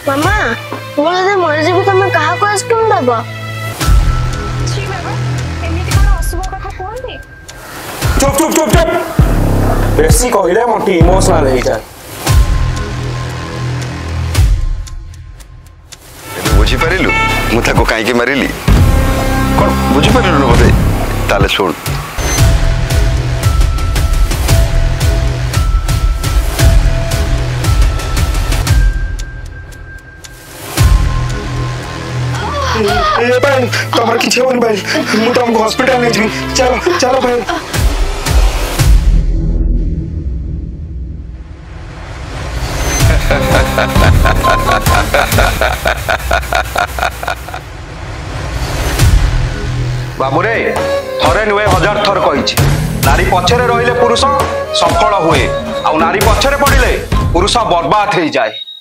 मामा बोले दे मर जे भी तुम कहा को आइसक्रीम दबा छी बाबा एमिति कोन अशुभ कथा कोनते चुप चुप चुप चुप बेसी कहिले मोटी इमोशनल हे जा बुझी पारिलु मु ताको काई के मारिली कोन बुझी पारिलु न बते ताले सुन ए भाई तमर किछ होनी भाई मु तुमको हॉस्पिटल ले जी चलो चलो भाई बाबूरे थरे नुहे हजार थर कही नारी पछरे रहिले पुरुष सफल हुए आ नारी पछरे पड़िले पुरुष बर्बाद हो जाए